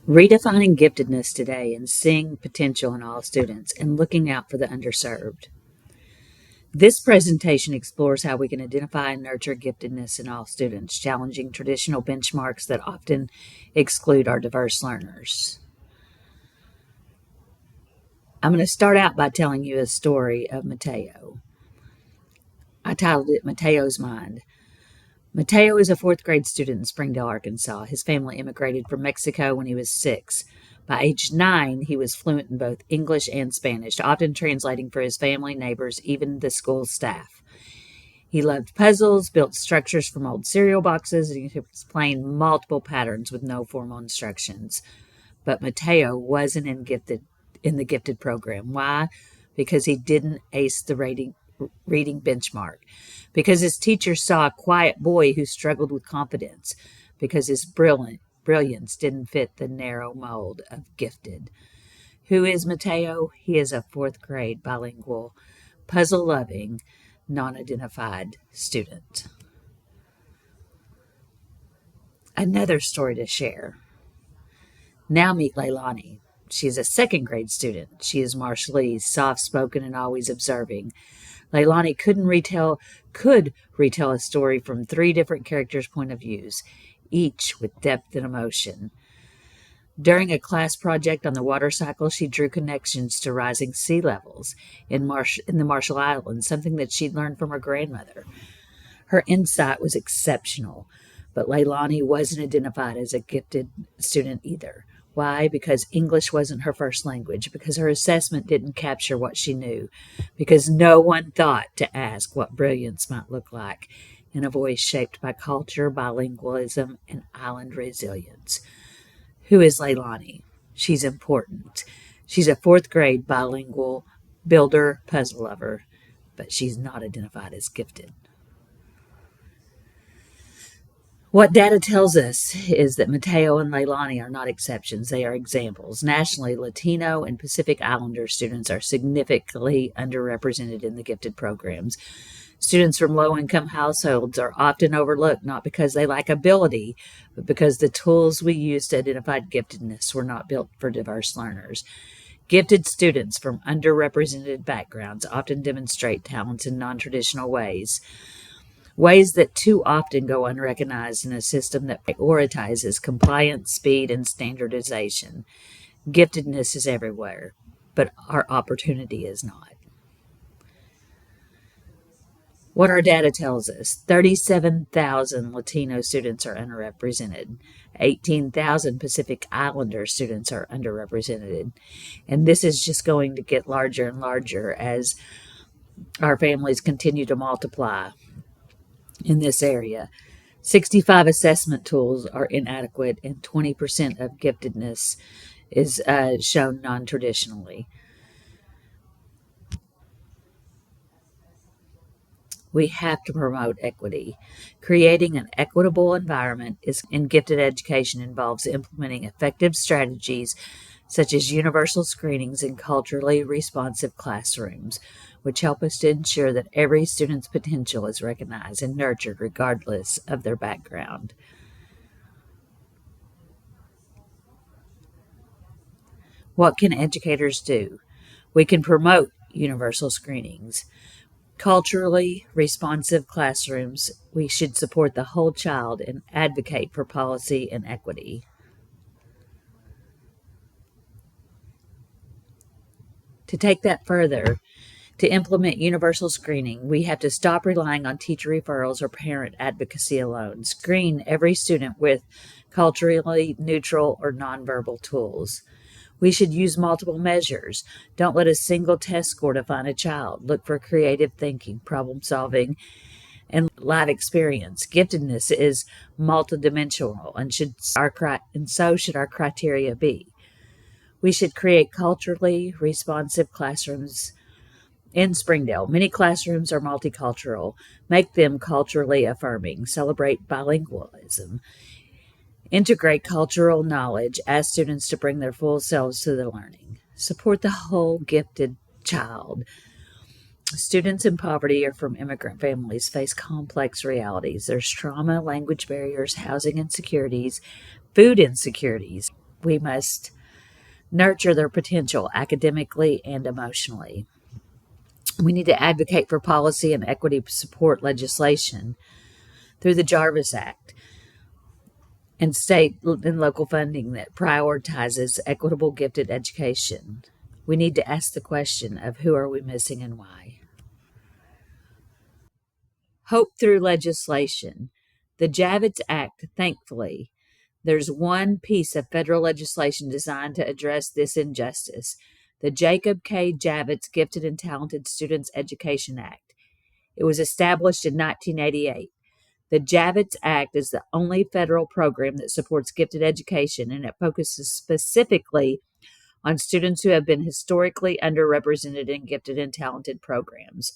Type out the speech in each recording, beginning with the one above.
Redefining giftedness today and seeing potential in all students and looking out for the underserved. This presentation explores how we can identify and nurture giftedness in all students, challenging traditional benchmarks that often exclude our diverse learners. I'm going to start out by telling you a story of Mateo. I titled it Mateo's Mind. Mateo is a fourth grade student in Springdale, Arkansas. His family immigrated from Mexico when he was 6. By age 9, he was fluent in both English and Spanish, often translating for his family, neighbors, even the school staff. He loved puzzles, built structures from old cereal boxes, and he could explain multiple patterns with no formal instructions. But Mateo wasn't in the gifted program. Why? Because he didn't ace the reading benchmark, because his teacher saw a quiet boy who struggled with confidence, because his brilliance didn't fit the narrow mold of gifted. Who is Mateo? He is a fourth grade bilingual, puzzle-loving, non-identified student. Another story to share. Now meet Leilani. She is a second grade student. She is Marshallese, soft-spoken and always observing. Leilani could retell a story from 3 different characters' point of views, each with depth and emotion. During a class project on the water cycle, she drew connections to rising sea levels in the Marshall Islands, something that she'd learned from her grandmother. Her insight was exceptional, but Leilani wasn't identified as a gifted student either. Why? Because English wasn't her first language, because her assessment didn't capture what she knew, because no one thought to ask what brilliance might look like in a voice shaped by culture, bilingualism, and island resilience. Who is Leilani? She's important. She's a fourth grade bilingual builder, puzzle lover, but she's not identified as gifted. What data tells us is that Mateo and Leilani are not exceptions. They are examples. Nationally, Latino and Pacific Islander students are significantly underrepresented in the gifted programs. Students from low-income households are often overlooked, not because they lack ability, but because the tools we use to identify giftedness were not built for diverse learners. Gifted students from underrepresented backgrounds often demonstrate talents in non-traditional ways that too often go unrecognized in a system that prioritizes compliance, speed, and standardization. Giftedness is everywhere, but our opportunity is not. What our data tells us, 37,000 Latino students are underrepresented. 18,000 Pacific Islander students are underrepresented. And this is just going to get larger and larger as our families continue to multiply in this area. 65 assessment tools are inadequate, and 20% of giftedness is shown non-traditionally. We have to promote equity. Creating an equitable environment in gifted education involves implementing effective strategies such as universal screenings and culturally responsive classrooms, which help us to ensure that every student's potential is recognized and nurtured regardless of their background. What can educators do? We can promote universal screenings. Culturally responsive classrooms, we should support the whole child and advocate for policy and equity. To take that further, to implement universal screening, we have to stop relying on teacher referrals or parent advocacy alone. Screen every student with culturally neutral or nonverbal tools. We should use multiple measures. Don't let a single test score define a child. Look for creative thinking, problem solving, and life experience. Giftedness is multidimensional, and so should our criteria be. We should create culturally responsive classrooms in Springdale. Many classrooms are multicultural. Make them culturally affirming. Celebrate bilingualism. Integrate cultural knowledge. Ask students to bring their full selves to the learning. Support the whole gifted child. Students in poverty or from immigrant families face complex realities. There's trauma, language barriers, housing insecurities, food insecurities. We must nurture their potential academically and emotionally. We need to advocate for policy and equity support legislation through the Jarvis Act and state and local funding that prioritizes equitable gifted education. We need to ask the question of who are we missing and why. Hope through legislation. The Javits Act, thankfully, there's one piece of federal legislation designed to address this injustice: the Jacob K. Javits Gifted and Talented Students Education Act. It was established in 1988. The Javits Act is the only federal program that supports gifted education, and it focuses specifically on students who have been historically underrepresented in gifted and talented programs.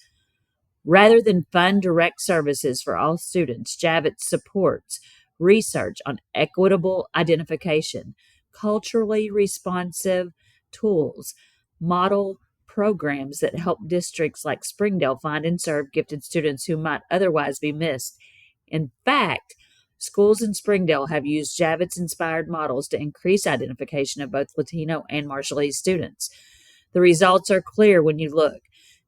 Rather than fund direct services for all students, Javits supports research on equitable identification, culturally responsive tools, model programs that help districts like Springdale find and serve gifted students who might otherwise be missed. In fact, schools in Springdale have used Javits inspired models to increase identification of both Latino and Marshallese students. The results are clear when you look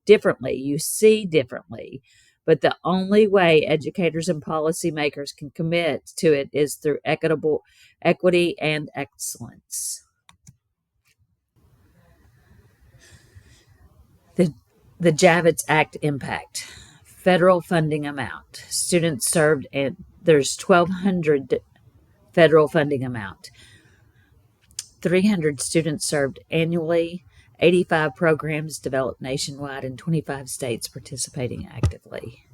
differently, you see differently. But the only way educators and policymakers can commit to it is through equity and excellence. The, the Javits Act impact. Federal funding amount. Students served, and there's 1,200 federal funding amount. 300 students served annually. 85 programs developed nationwide, and 25 states participating actively.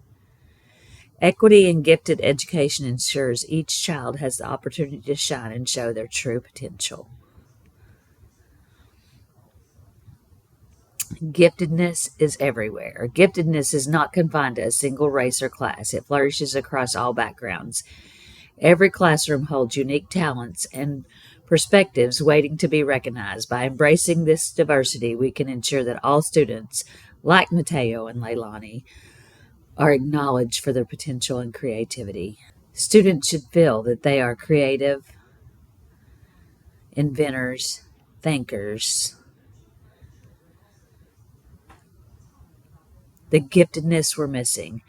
Equity in gifted education ensures each child has the opportunity to shine and show their true potential. Giftedness is everywhere. Giftedness is not confined to a single race or class. It flourishes across all backgrounds. Every classroom holds unique talents and perspectives waiting to be recognized. By embracing this diversity, we can ensure that all students, like Mateo and Leilani, are acknowledged for their potential and creativity. Students should feel that they are creative, inventors, thinkers. The giftedness we're missing.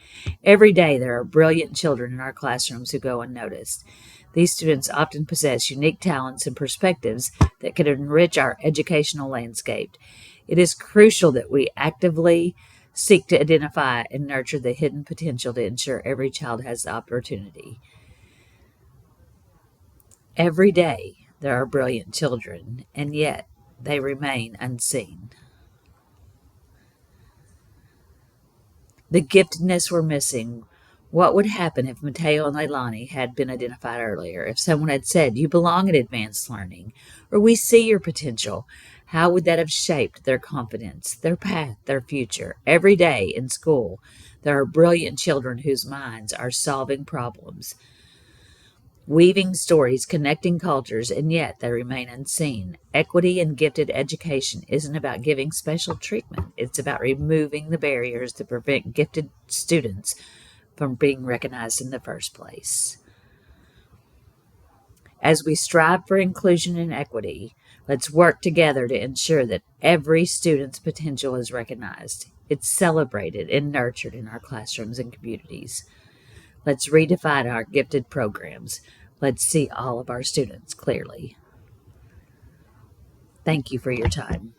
Every day there are brilliant children in our classrooms who go unnoticed. These students often possess unique talents and perspectives that can enrich our educational landscape. It is crucial that we actively seek to identify and nurture the hidden potential to ensure every child has the opportunity. Every day there are brilliant children, and yet they remain unseen. The giftedness we're missing. What would happen if Mateo and Leilani had been identified earlier? If someone had said, "You belong in advanced learning," or "We see your potential," how would that have shaped their confidence, their path, their future? Every day in school, there are brilliant children whose minds are solving problems, weaving stories, connecting cultures, and yet they remain unseen. Equity in gifted education isn't about giving special treatment. It's about removing the barriers that prevent gifted students from being recognized in the first place. As we strive for inclusion and equity, let's work together to ensure that every student's potential is recognized. It's celebrated and nurtured in our classrooms and communities. Let's redefine our gifted programs. Let's see all of our students clearly. Thank you for your time.